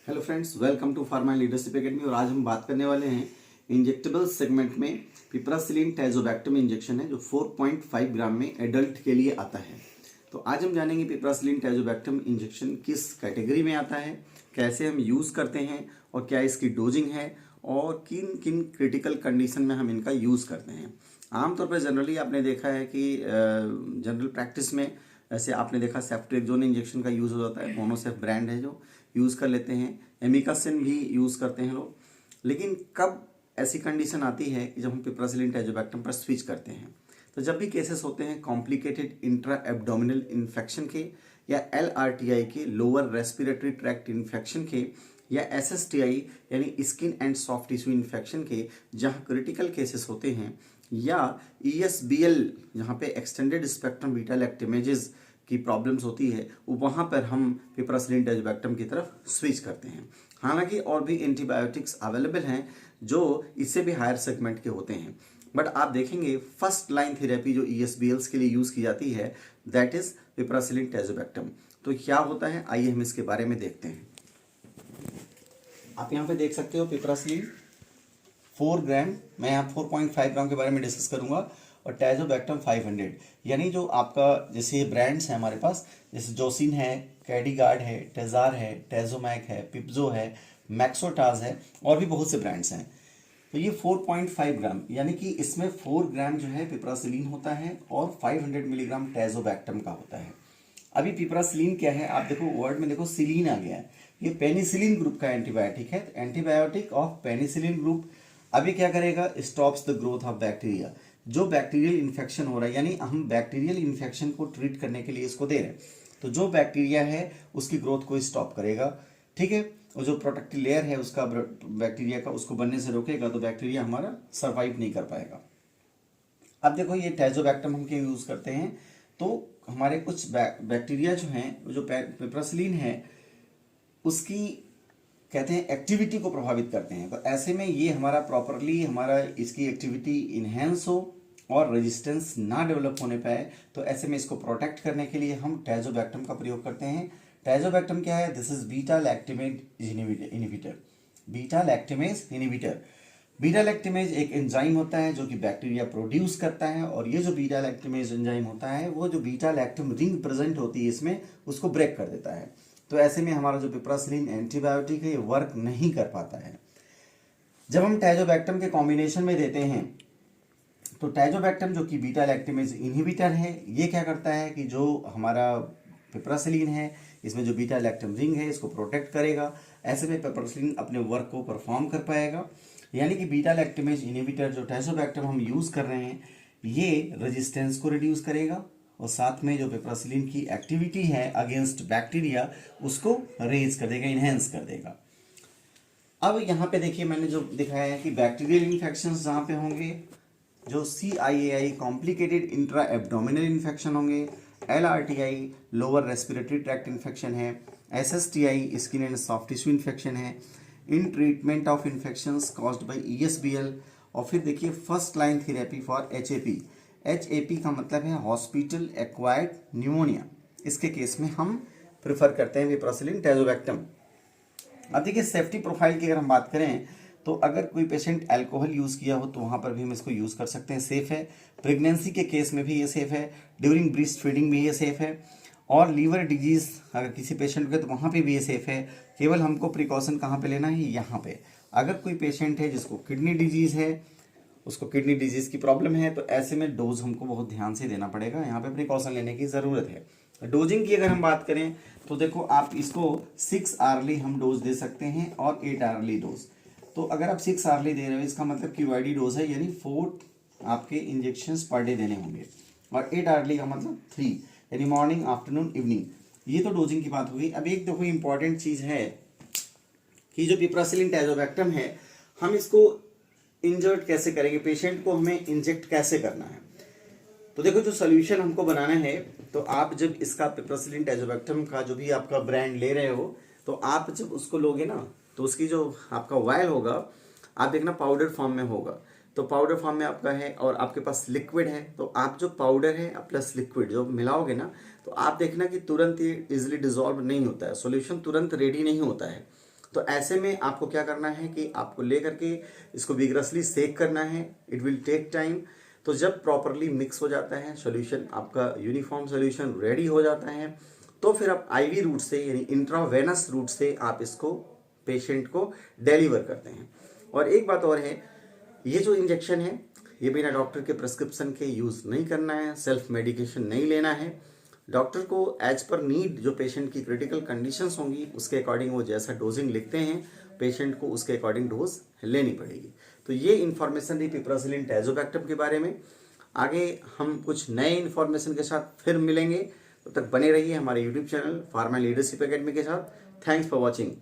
Hello friends, welcome to pharma leadership academy. और आज हम बात करने वाले हैं इंजेक्टेबल सेगमेंट में पिपरासिलिन टैजोबैक्टम इंजेक्शन है जो 4.5 ग्राम में एडल्ट के लिए आता है। तो आज हम जानेंगे पिपरासिलिन टैजोबैक्टम इंजेक्शन किस कैटेगरी में आता है, कैसे हम यूज़ करते हैं और क्या इसकी डोजिंग है और किन किन क्रिटिकल कंडीशन में हम इनका यूज़ करते हैं। आमतौर पर जनरली आपने देखा है कि जनरल प्रैक्टिस में ऐसे आपने देखा सेफ्ट्रेक्सोन इंजेक्शन का यूज़ हो जाता है। मोनोसेफ ब्रांड है जो यूज़ कर लेते हैं। एमिकासिन भी यूज़ करते हैं लोग। लेकिन कब ऐसी कंडीशन आती है कि जब हम पिपरासिलिन टैजोबैक्टम पर स्विच करते हैं, तो जब भी केसेस होते हैं कॉम्प्लिकेटेड इंट्रा एब्डोमिनल इन्फेक्शन के या LRTI के, लोअर रेस्पिरेटरी ट्रैक्ट इन्फेक्शन के, या SSTI यानी skin and soft tissue infection के, जहाँ क्रिटिकल केसेस होते हैं, या ESBL जहाँ पे एक्सटेंडेड स्पेक्ट्रम बीटा लैक्टेमेजेस की प्रॉब्लम्स होती है, वहाँ पर हम पिपरासिलिन टैजोबैक्टम की तरफ स्विच करते हैं। हालांकि और भी एंटीबायोटिक्स अवेलेबल हैं जो इससे भी हायर सेगमेंट के होते हैं, बट आप देखेंगे फर्स्ट लाइन थेरेपी जो ESBLs के लिए यूज़ की जाती है दैट इज पिपरासिलिन टैजोबैक्टम। तो क्या होता है, आइए हम इसके बारे में देखते हैं। आप यहाँ पे देख सकते हो पिपरासिलिन 4 ग्राम, मैं यहाँ 4.5 ग्राम के बारे में डिस्कस करूंगा, और टैजोबैक्टम 500, यानी जो आपका जैसे ब्रांड्स हैं हमारे पास, जैसे जोसिन है, कैडीगार्ड है, टेजार है, टैजोमैक है, पिप्जो है, मैक्सोटाज है, और भी बहुत से ब्रांड्स हैं। तो ये 4.5 ग्राम, यानी कि इसमें 4 ग्राम जो है पिपरासिलिन होता है और 500 मिलीग्राम टैजोबैक्टम का होता है। अभी पिपरासिलिन क्या है, आप देखो वर्ड में देखो सिलीन आ गया है, ये पेनिसिलिन ग्रुप का एंटीबायोटिक है। एंटीबायोटिक ऑफ पेनिसिलिन ग्रुप अभी क्या करेगा, stops the growth of bacteria. जो बैक्टीरियल इन्फेक्शन हो रहा है, यानी हम बैक्टीरियल इन्फेक्शन को ट्रीट करने के लिए इसको दे रहे हैं, तो जो बैक्टीरिया है उसकी ग्रोथ को स्टॉप करेगा, ठीक है। और जो प्रोटेक्टिव लेयर है उसका बैक्टीरिया का, उसको बनने से रोकेगा, तो बैक्टीरिया हमारा सर्वाइव नहीं कर पाएगा। अब देखो ये टैजोबैक्टम हम क्या यूज करते हैं, तो हमारे कुछ बैक्टीरिया जो हैं, जो पिपरासिलिन है उसकी कहते हैं एक्टिविटी को प्रभावित करते हैं। तो ऐसे में ये हमारा प्रॉपरली हमारा इसकी एक्टिविटी इन्हेंस हो और रेजिस्टेंस ना डेवलप होने पाए, तो ऐसे में इसको प्रोटेक्ट करने के लिए हम टैजोबैक्टम का प्रयोग करते हैं। टैजोबैक्टम क्या है, this is beta lactamase inhibitor. Beta lactamase inhibitor, beta lactamase एक एंजाइम होता है जो कि बैक्टीरिया प्रोड्यूस करता है, और ये जो बीटा लैक्टेमेज एंजाइम होता है वो जो बीटा लैक्टम रिंग प्रेजेंट होती है इसमें, उसको ब्रेक कर देता है। तो ऐसे में हमारा जो पिपरासिलिन एंटीबायोटिक है ये वर्क नहीं कर पाता है। जब हम टैजोबैक्टम के कॉम्बिनेशन में देते हैं, तो टैजोबैक्टम जो कि बीटा लैक्टेमेज इनहिबिटर है, ये क्या करता है कि जो हमारा पिपरासिलिन है इसमें जो बीटा लैक्टम रिंग है इसको प्रोटेक्ट करेगा। ऐसे में पिपरासिलिन अपने वर्क को परफॉर्म कर पाएगा। यानी कि बीटा लैक्टेमेज इनहिबिटर जो टैजोबैक्टम हम यूज कर रहे हैं, ये रेजिस्टेंस को रिड्यूस करेगा और साथ में जो पिपरासिलिन की एक्टिविटी है अगेंस्ट बैक्टीरिया उसको रेज कर देगा, इनहेंस कर देगा। अब यहाँ पे देखिए मैंने जो दिखाया है कि बैक्टीरियल इन्फेक्शंस जहाँ पे होंगे, जो CIAI complicated intra abdominal infection होंगे, LRTI lower respiratory tract infection है, SSTI skin and soft tissue infection है, in treatment of infections caused by ESBL, और फिर देखिए first line therapy for HAP का मतलब है हॉस्पिटल एक्वायर्ड न्यूमोनिया। इसके केस में हम प्रेफर करते हैं पिपरासिलिन टैजोबैक्टम। अब देखिए सेफ्टी प्रोफाइल की अगर हम बात करें, तो अगर कोई पेशेंट अल्कोहल यूज़ किया हो तो वहाँ पर भी हम इसको यूज़ कर सकते हैं, सेफ है। प्रेगनेंसी के केस में भी ये सेफ है, ड्यूरिंग ब्रेस्ट फीडिंग भी ये सेफ है, और लीवर डिजीज़ अगर किसी पेशेंट को तो वहाँ पे भी ये सेफ है। केवल हमको प्रिकॉशन कहाँ पे लेना है, यहाँ पे। अगर कोई पेशेंट है जिसको किडनी डिजीज़ है, उसको किडनी डिजीज़ की प्रॉब्लम है, तो ऐसे में डोज हमको बहुत ध्यान से देना पड़ेगा, यहाँ पे प्रिकॉशन लेने की ज़रूरत है। डोजिंग की अगर हम बात करें तो देखो आप इसको 6 आवर्ली हम डोज दे सकते हैं और 8 आवर्ली डोज। तो अगर आप 6 आवर्ली दे रहे हो इसका मतलब QID डोज है, यानी 4 आपके इंजेक्शंस पर डे देने होंगे, और 8 आवर्ली का मतलब 3, यानी मॉर्निंग आफ्टरनून इवनिंग। ये तो डोजिंग की बात हुई। अब एक देखो इंपॉर्टेंट चीज़ है कि जो पिपरासिलिन टैजोबैक्टम है हम इसको इंजर्ट कैसे करेंगे, पेशेंट को हमें इंजेक्ट कैसे करना है। तो देखो जो सोल्यूशन हमको बनाना है, तो आप जब इसका पिपरासिलिन टैजोबैक्टम का जो भी आपका ब्रांड ले रहे हो, तो आप जब उसको लोगे ना, तो उसकी जो आपका वायल होगा आप देखना पाउडर फॉर्म में होगा। तो पाउडर फॉर्म में आपका है और आपके पास लिक्विड है, तो आप जो पाउडर है प्लस लिक्विड जो मिलाओगे ना, तो आप देखना कि तुरंत ये इजिली डिजॉल्व नहीं होता है, सॉल्यूशन तुरंत रेडी नहीं होता है। तो ऐसे में आपको क्या करना है कि आपको लेकर के इसको विग्रसली सेक करना है। It will take time. तो जब प्रॉपरली मिक्स हो जाता है सॉल्यूशन, आपका यूनिफॉर्म सॉल्यूशन रेडी हो जाता है, तो फिर आप आईवी रूट से यानी इंट्रावेनस रूट से आप इसको पेशेंट को डिलीवर करते हैं। और एक बात और है, ये जो इंजेक्शन है ये बिना डॉक्टर के प्रिस्क्रिप्शन के यूज़ नहीं करना है, सेल्फ मेडिकेशन नहीं लेना है। डॉक्टर को एज पर नीड जो पेशेंट की क्रिटिकल कंडीशंस होंगी उसके अकॉर्डिंग वो जैसा डोजिंग लिखते हैं पेशेंट को उसके अकॉर्डिंग डोज लेनी पड़ेगी। तो ये इन्फॉर्मेशन थी पिपरासिलिन टैजोबैक्टम के बारे में। आगे हम कुछ नए इन्फॉर्मेशन के साथ फिर मिलेंगे, तब तक बने रहिए हमारे YouTube channel pharma leadership academy के साथ। Thanks for watching.